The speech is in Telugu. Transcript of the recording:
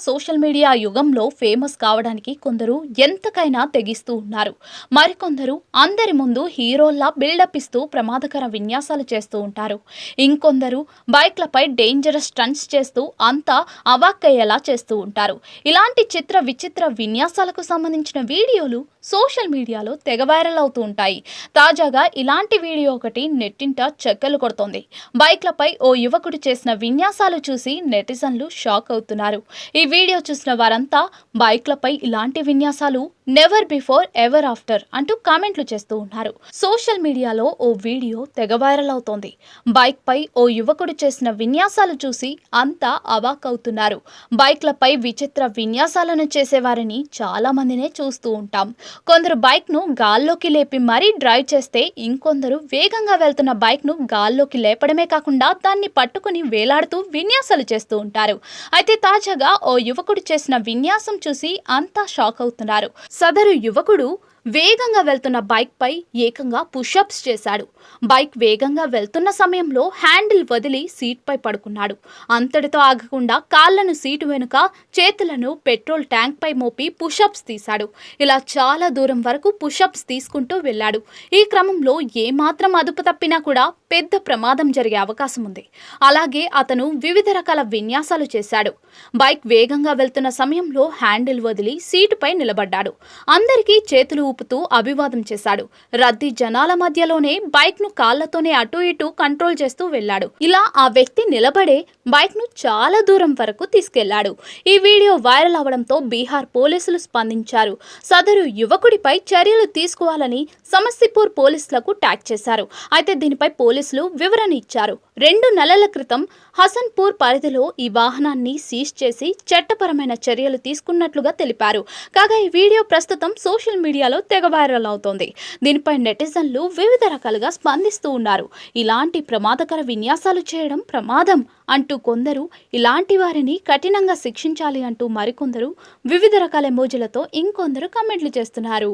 సోషల్ మీడియా యుగంలో ఫేమస్ కావడానికి కొందరు ఎంతకైనా తెగిస్తూ ఉన్నారు. మరికొందరు అందరి ముందు హీరోల్లా బిల్డప్ ఇస్తూ ప్రమాదకర విన్యాసాలు చేస్తూ ఉంటారు. ఇంకొందరు బైక్లపై డేంజరస్ స్టంట్స్ చేస్తూ అంతా అవాక్కయ్యేలా చేస్తూ ఉంటారు. ఇలాంటి చిత్ర విచిత్ర విన్యాసాలకు సంబంధించిన వీడియోలు సోషల్ మీడియాలో తెగ వైరల్ అవుతూ ఉంటాయి. తాజాగా ఇలాంటి వీడియో ఒకటి నెట్టింట చెక్కలు కొడుతోంది. బైక్లపై ఓ యువకుడు చేసిన విన్యాసాలు చూసి నెటిజన్లు షాక్ అవుతున్నారు. ఈ వీడియో చూసిన వారంతా బైక్లపై ఇలాంటి విన్యాసాలు నెవర్ బిఫోర్ ఎవర్ ఆఫ్టర్ అంటూ కామెంట్లు చేస్తూ ఉన్నారు. సోషల్ మీడియాలో ఓ వీడియో తెగ వైరల్ అవుతోంది. బైక్ పై ఓ యువకుడు చేసిన విన్యాసాలు చూసి అంతా అవాక్ అవుతున్నారు. బైక్లపై విచిత్ర విన్యాసాలను చేసేవారిని చాలా మందినే చూస్తూ ఉంటాం. కొందరు బైక్ ను గాల్లోకి లేపి మరీ డ్రైవ్ చేస్తే, ఇంకొందరు వేగంగా వెళ్తున్న బైక్ ను గాల్లోకి లేపడమే కాకుండా దాన్ని పట్టుకుని వేలాడుతూ విన్యాసాలు చేస్తూ ఉంటారు. అయితే తాజాగా ఓ యువకుడు చేసిన విన్యాసం చూసి అంతా షాక్ అవుతున్నారు. సదరు యువకుడు వేగంగా వెళ్తున్న బైక్ పై ఏకంగా పుషప్స్ చేశాడు. బైక్ వేగంగా వెళ్తున్న సమయంలో హ్యాండిల్ వదిలి సీట్ పై పడుకున్నాడు. అంతటితో ఆగకుండా కాళ్లను సీటు వెనుక, చేతులను పెట్రోల్ ట్యాంక్ పై మోపి పుషప్స్ తీశాడు. ఇలా చాలా దూరం వరకు పుషప్స్ తీసుకుంటూ వెళ్ళాడు. ఈ క్రమంలో ఏమాత్రం అదుపు తప్పినా కూడా పెద్ద ప్రమాదం జరిగే అవకాశం ఉంది. అలాగే అతను వివిధ రకాల విన్యాసాలు చేశాడు. బైక్ వేగంగా వెళ్తున్న సమయంలో హ్యాండిల్ వదిలి సీటుపై నిలబడ్డాడు. అందరికీ చేతులు ఊపుతూ అభివాదం చేశాడు. రద్దీ జనాల మధ్యలోనే బైక్ ను కాళ్లతోనే అటు ఇటు కంట్రోల్ చేస్తూ వెళ్ళాడు. ఇలా ఆ వ్యక్తి నిలబడే బైక్ ను చాలా దూరం వరకు తీసుకెళ్లాడు. ఈ వీడియో వైరల్ అవడంతో బీహార్ పోలీసులు స్పందించారు. సదరు యువకుడిపై చర్యలు తీసుకోవాలని సమస్తిపూర్ పోలీసులకు ట్యాగ్ చేశారు. అయితే దీనిపై పోలీసులు వివరణ ఇచ్చారు. 2 నెలల క్రితం హసన్పూర్ పరిధిలో ఈ వాహనాన్ని సీజ్ చేసి చట్టపరమైన చర్యలు తీసుకున్నట్లుగా తెలిపారు. కాగా ఈ వీడియో ప్రస్తుతం సోషల్ మీడియాలో తెగ వైరల్ అవుతోంది. దీనిపై నెటిజన్లు వివిధ రకాలుగా స్పందిస్తూ ఉన్నారు. ఇలాంటి ప్రమాదకర విన్యాసాలు చేయడం ప్రమాదం అంటూ కొందరు, ఇలాంటి వారిని కఠినంగా శిక్షించాలి అంటూ మరికొందరు వివిధ రకాల ఎమోజీలతో ఇంకొందరు కామెంట్లు చేస్తున్నారు.